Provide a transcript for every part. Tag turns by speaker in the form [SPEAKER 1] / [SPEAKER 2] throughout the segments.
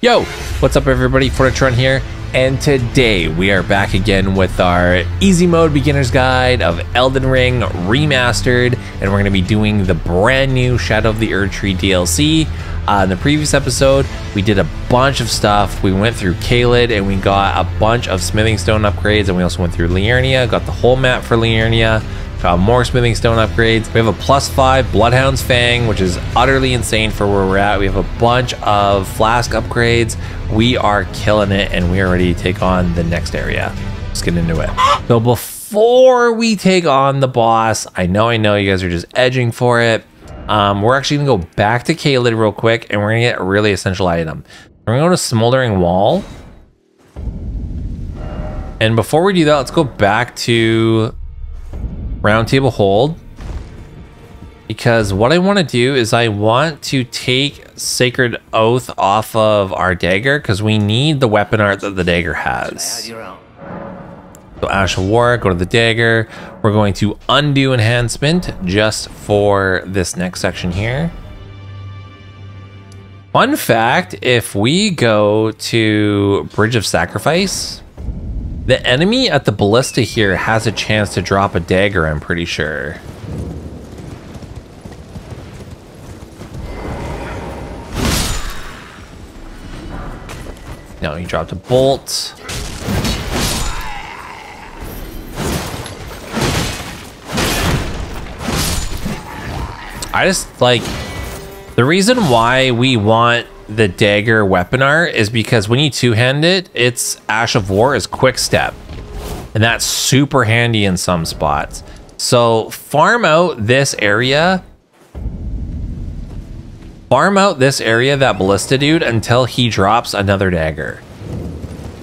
[SPEAKER 1] Yo, what's up everybody, FornaTRON here, and today we are back again with our easy mode beginner's guide of Elden Ring remastered, and we're going to be doing the brand new Shadow of the Erdtree DLC. In the previous episode, we did a bunch of stuff. We went through Caelid and we got a bunch of smithing stone upgrades, and we also went through Liurnia, got the whole map for Liurnia. Got more smithing stone upgrades. We have a +5 Bloodhound's Fang, which is utterly insane for where we're at. We have a bunch of flask upgrades. We are killing it, and we are ready to take on the next area. Let's get into it. So before we take on the boss, I know you guys are just edging for it. We're actually gonna go back to Caelid real quick, and we're gonna get a really essential item. We're gonna go to Smoldering Wall. And before we do that, let's go back to Round Table Hold, because what I want to do is I want to take Sacred Oath off of our dagger, because we need the weapon art that the dagger has. So Ash of War, go to the dagger. We're going to undo enhancement just for this next section here. Fun fact, if we go to Bridge of Sacrifice, the enemy at the ballista here has a chance to drop a dagger, I'm pretty sure. No, he dropped a bolt. I just like, the reason why we want the dagger weapon art is because when you two-hand it, its Ash of War is quick step, and that's super handy in some spots. So farm out this area, that ballista dude, until he drops another dagger.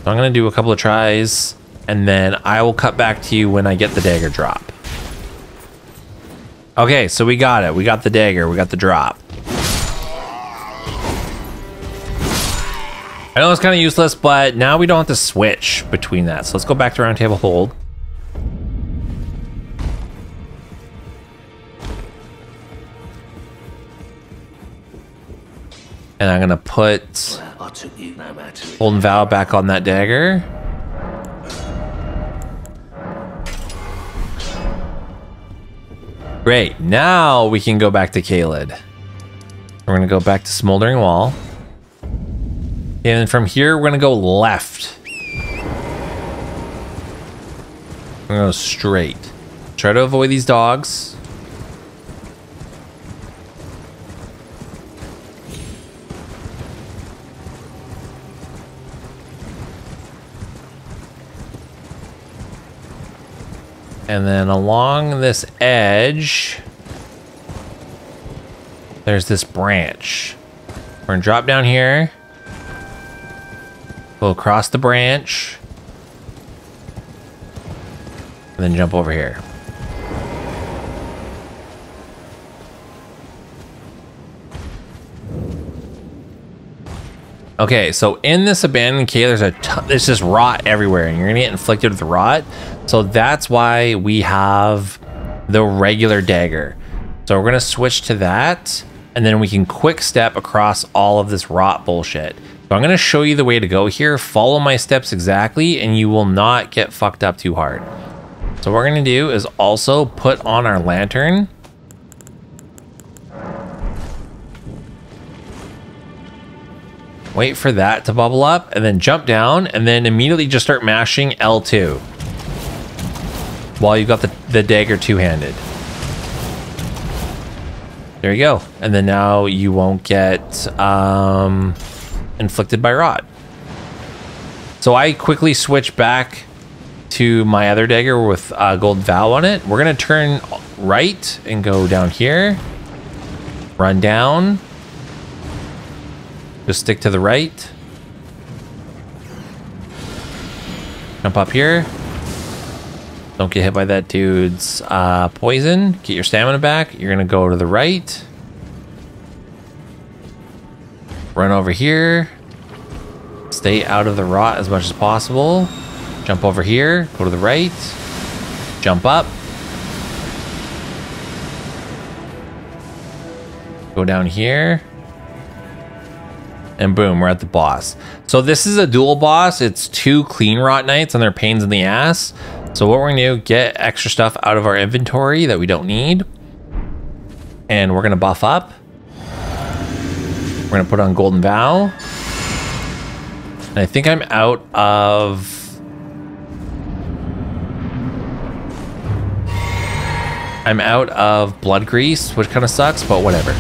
[SPEAKER 1] So I'm gonna do a couple of tries, and then I will cut back to you when I get the dagger drop. Okay, so we got it. We got the dagger, we got the drop. I know it's kind of useless, but now we don't have to switch between that. So let's go back to Round Table Hold. And I'm gonna put Hold and Vow back on that dagger. Great, now we can go back to Caelid. We're gonna go back to Smoldering Wall. And from here, we're gonna go left. We're gonna go straight. Try to avoid these dogs. And then along this edge, there's this branch. We're gonna drop down here. Go across the branch, and then jump over here. Okay, so in this abandoned cave, there's just rot everywhere, and you're gonna get inflicted with rot. So that's why we have the regular dagger. So we're gonna switch to that, and then we can quick step across all of this rot bullshit. So I'm gonna show you the way to go here. Follow my steps exactly, and you will not get fucked up too hard. So what we're gonna do is also put on our lantern. Wait for that to bubble up, and then jump down, and then immediately just start mashing L2 while you got the dagger two-handed. There you go. And then now you won't get inflicted by rot. So I quickly switch back to my other dagger with gold vow on it. We're gonna turn right and go down here. Run down. Just stick to the right. Jump up here. Don't get hit by that dude's poison. Get your stamina back. You're gonna go to the right. Run over here. Stay out of the rot as much as possible. Jump over here. Go to the right. Jump up. Go down here. And boom, we're at the boss. So this is a dual boss. It's 2 clean rot knights and they're pains in the ass. So what we're gonna do, get extra stuff out of our inventory that we don't need. And we're gonna buff up. We're gonna put on Golden Vow. And I think I'm out of... blood grease, which kind of sucks, but whatever.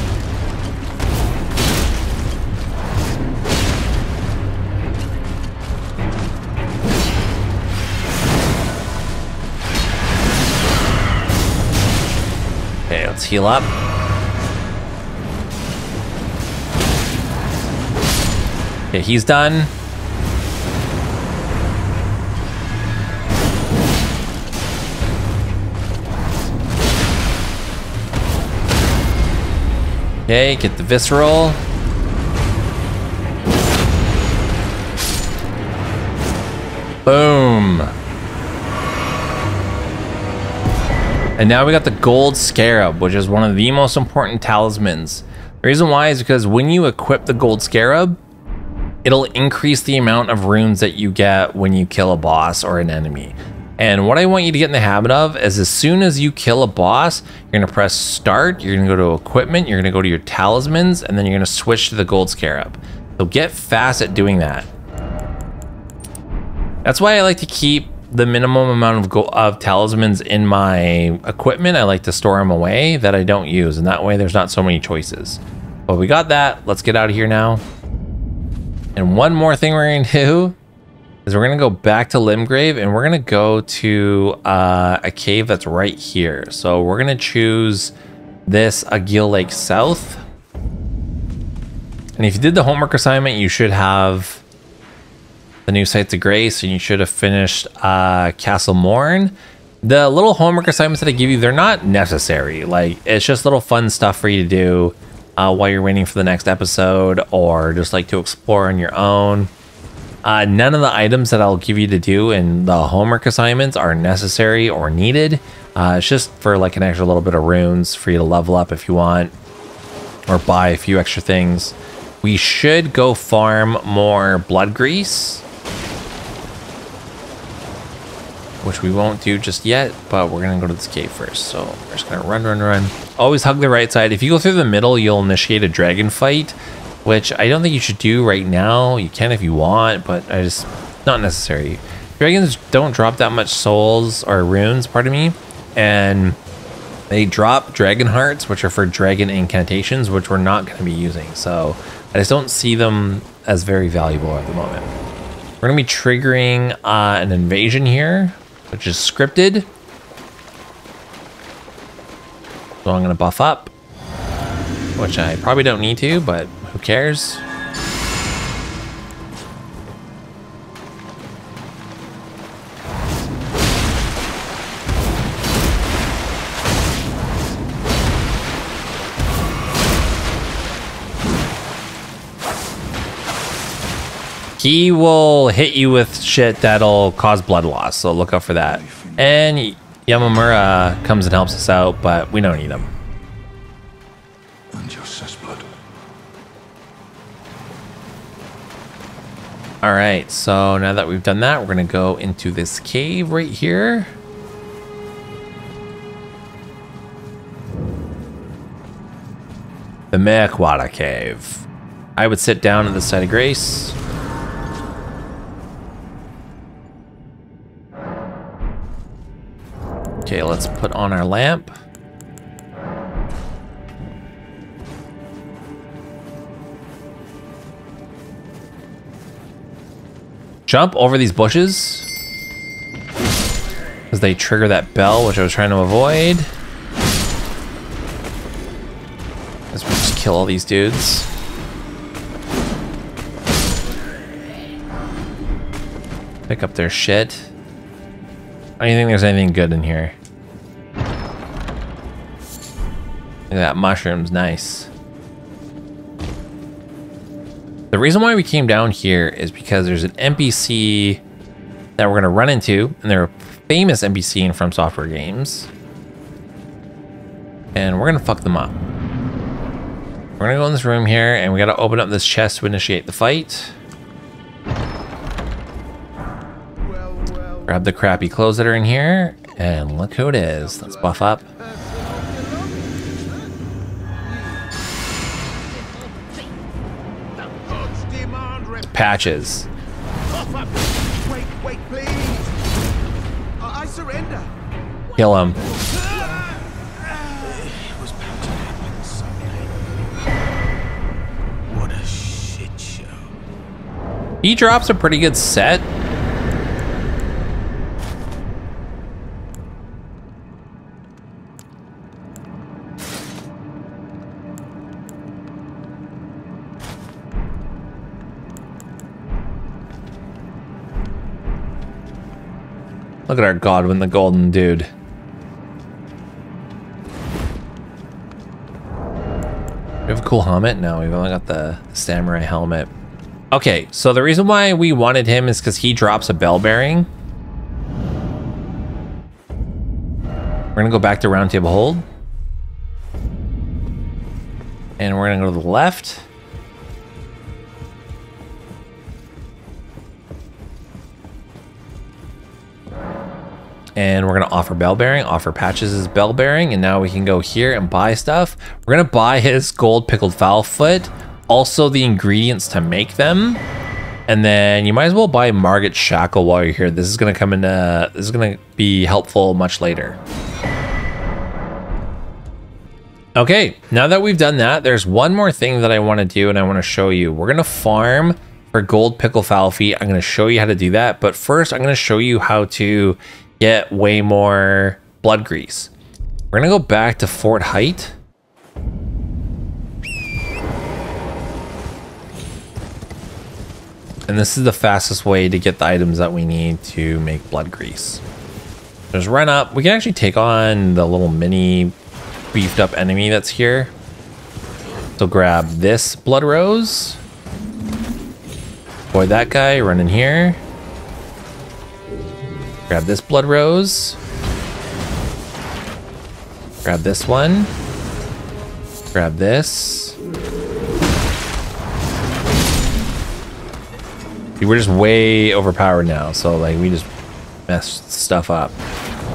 [SPEAKER 1] Okay, let's heal up. Okay, he's done. Okay, get the visceral. Boom. And now we got the gold scarab, which is one of the most important talismans. The reason why is because when you equip the gold scarab, it'll increase the amount of runes that you get when you kill a boss or an enemy. And what I want you to get in the habit of is as soon as you kill a boss, you're gonna press start, you're gonna go to equipment, you're gonna go to your talismans, and then you're gonna switch to the gold scarab. So get fast at doing that. That's why I like to keep the minimum amount of talismans in my equipment. I like to store them away that I don't use, and that way there's not so many choices. But we got that, let's get out of here now. And one more thing we're gonna do is we're gonna go back to Limgrave and we're gonna go to a cave that's right here. So we're gonna choose this Agil Lake South. And if you did the homework assignment, you should have the new Sites of Grace and you should have finished Castle Morn. The little homework assignments that I give you, they're not necessary. Like, it's just little fun stuff for you to do while you're waiting for the next episode, or just like to explore on your own. None of the items that I'll give you to do in the homework assignments are necessary or needed. It's just for like an extra little bit of runes for you to level up if you want, or buy a few extra things. We should go farm more blood grease, which we won't do just yet, but we're gonna go to this cave first. So we're just gonna run. Always hug the right side. If you go through the middle, you'll initiate a dragon fight, which I don't think you should do right now. You can if you want, but I just, not necessary. Dragons don't drop that much souls or runes, pardon me, and they drop dragon hearts, which are for dragon incantations, which we're not going to be using. So I just don't see them as very valuable at the moment. We're going to be triggering an invasion here, which is scripted. So I'm going to buff up, which I probably don't need to, but who cares? He will hit you with shit that'll cause blood loss, so look out for that. And Yamamura comes and helps us out, but we don't need him. All right, so now that we've done that, we're gonna go into this cave right here. The Mekwara Cave. I would sit down at the site of grace. Okay, let's put on our lamp. Jump over these bushes because they trigger that bell, which I was trying to avoid. Let's just kill all these dudes. Pick up their shit. I don't think there's anything good in here. Look at that, mushroom's nice. The reason why we came down here is because there's an NPC that we're gonna run into, and they're a famous NPC in FromSoftware games. And we're gonna fuck them up. We're We're gonna go in this room here, and we gotta open up this chest to initiate the fight. Grab the crappy clothes that are in here, and look who it is. Let's buff up. Patches.
[SPEAKER 2] Wait, please. I surrender.
[SPEAKER 1] Kill him.
[SPEAKER 2] What a shit show.
[SPEAKER 1] He drops a pretty good set. Look at our Godwin the Golden dude. We have a cool helmet? No, we've only got the samurai helmet. Okay, so the reason why we wanted him is because he drops a bell bearing. We're gonna go back to round table hold. And we're gonna go to the left. And we're gonna offer bell bearing, offer patches as bell bearing, and now we can go here and buy stuff. We're gonna buy his gold pickled fowl foot, also the ingredients to make them, and then you might as well buy Margot's shackle while you're here. This is gonna come into, this is gonna be helpful much later. Okay, now that we've done that, there's one more thing that I want to do, and I want to show you. We're gonna farm for gold pickle fowl feet. I'm gonna show you how to do that, but first I'm gonna show you how to get way more blood grease. We're gonna go back to Fort Height. And this is the fastest way to get the items that we need to make blood grease. Just run up. We can actually take on the little mini beefed up enemy that's here. So grab this blood rose. Avoid that guy, run in here. Grab this blood rose. Grab this one. Grab this. See, we're just way overpowered now, so like we just messed stuff up.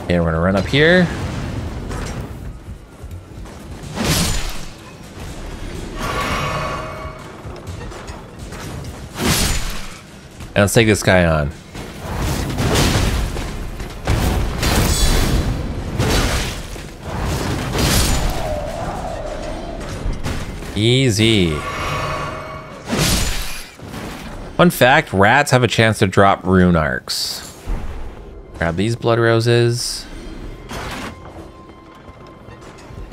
[SPEAKER 1] Okay, we're gonna run up here. And let's take this guy on. Easy. Fun fact, rats have a chance to drop rune arcs. Grab these blood roses.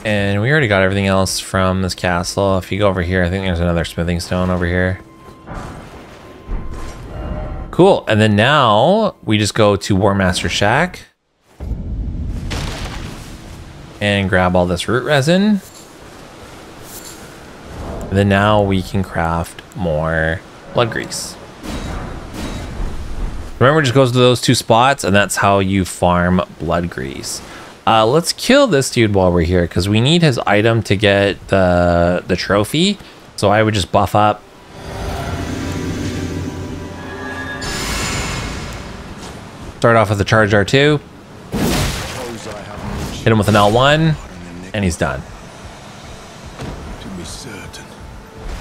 [SPEAKER 1] And we already got everything else from this castle. If you go over here, I think there's another smithing stone over here. Cool, and then now we just go to War Master Shack and grab all this root resin. And then now we can craft more blood grease. Remember, it just goes to those two spots, and that's how you farm blood grease. Let's kill this dude while we're here, because we need his item to get the trophy. So I would just buff up. Start off with the charge R2. Hit him with an L1, and he's done.
[SPEAKER 2] To be certain,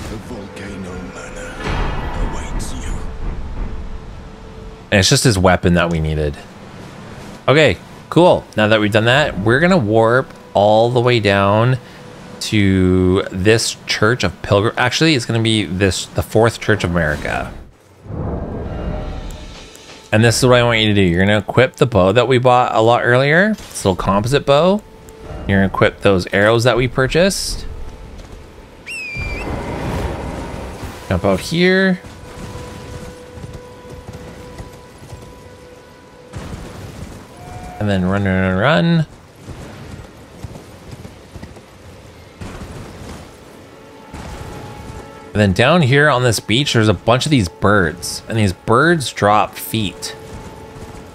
[SPEAKER 2] the volcano manor awaits you.
[SPEAKER 1] And it's just his weapon that we needed. Okay, cool. Now that we've done that, we're gonna warp all the way down to this Church of Pilgrim. Actually, it's gonna be the Fourth Church of America. And this is what I want you to do. You're gonna equip the bow that we bought a lot earlier. This little composite bow. You're gonna equip those arrows that we purchased. Jump out here. And then run, run, run. And then down here on this beach, there's a bunch of these birds, and these birds drop feet,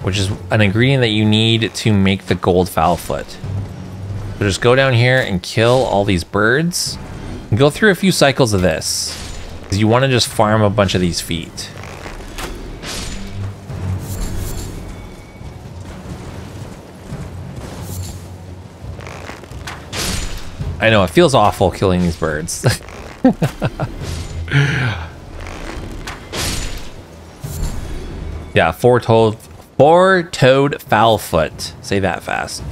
[SPEAKER 1] which is an ingredient that you need to make the gold fowl foot. So just go down here and kill all these birds. Go through a few cycles of this, because you want to just farm a bunch of these feet. I know, it feels awful killing these birds. Yeah, four-toed fowlfoot. Say that fast.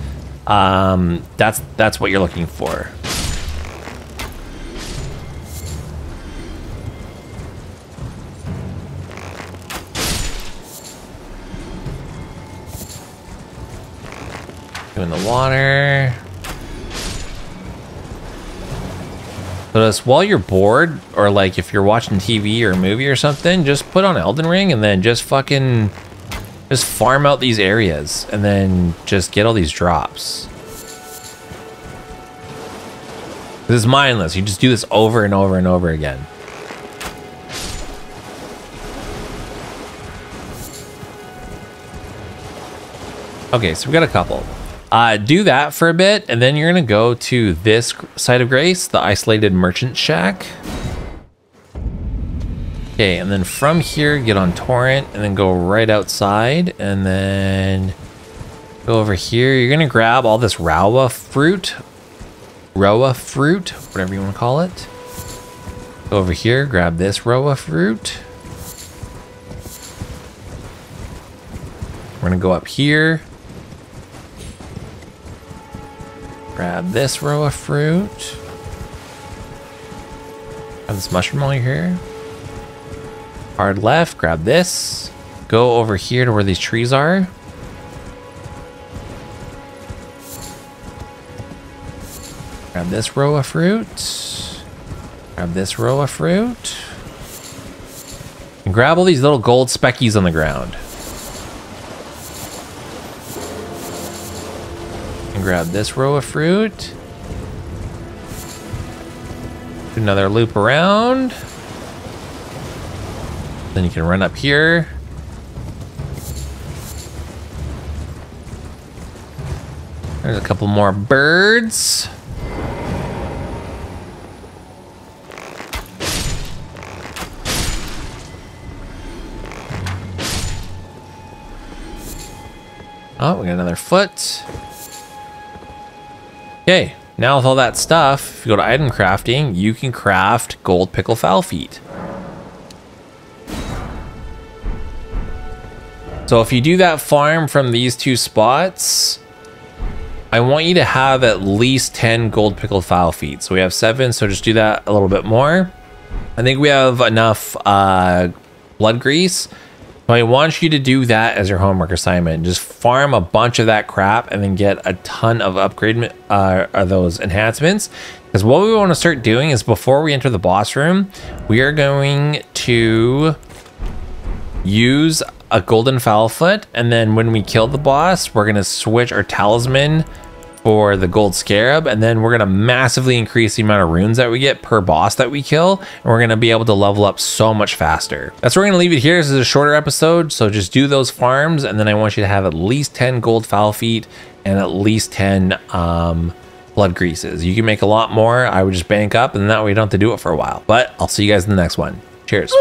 [SPEAKER 1] That's what you're looking for. In the water. So just while you're bored, or like if you're watching TV or a movie or something, just put on Elden Ring and then just fucking farm out these areas and then just get all these drops. This is mindless. You just do this over and over and over again. Okay, so we got a couple. Do that for a bit, and then you're gonna go to this site of grace, the isolated merchant shack. Okay, and then from here, get on torrent, and then go right outside, and then go over here. You're gonna grab all this rowa fruit, whatever you want to call it. Go over here, grab this rowa fruit. We're gonna go up here. Grab this row of fruit. Grab this mushroom while you're here. Hard left, grab this. Go over here to where these trees are. Grab this row of fruit. Grab this row of fruit. And grab all these little gold speckies on the ground. And grab this row of fruit. Do another loop around. Then you can run up here. There's a couple more birds. Oh, we got another foot. Okay, now with all that stuff, if you go to item crafting, you can craft gold pickle fowl feet. So if you do that farm from these two spots, I want you to have at least 10 gold pickled fowl feet. So we have 7, so just do that a little bit more. I think we have enough blood grease. So I want you to do that as your homework assignment. Just farm a bunch of that crap and then get a ton of upgrade those enhancements. Because what we want to start doing is before we enter the boss room, we are going to use a golden fowl foot, and then when we kill the boss, we're going to switch our talisman for the gold scarab, and then we're going to massively increase the amount of runes that we get per boss that we kill, and we're going to be able to level up so much faster. That's where we're going to leave it here. This is a shorter episode, so just do those farms, and then I want you to have at least 10 gold fowl feet and at least 10 blood greases. You can make a lot more. I would just bank up, and that way you don't have to do it for a while. But I'll see you guys in the next one. Cheers.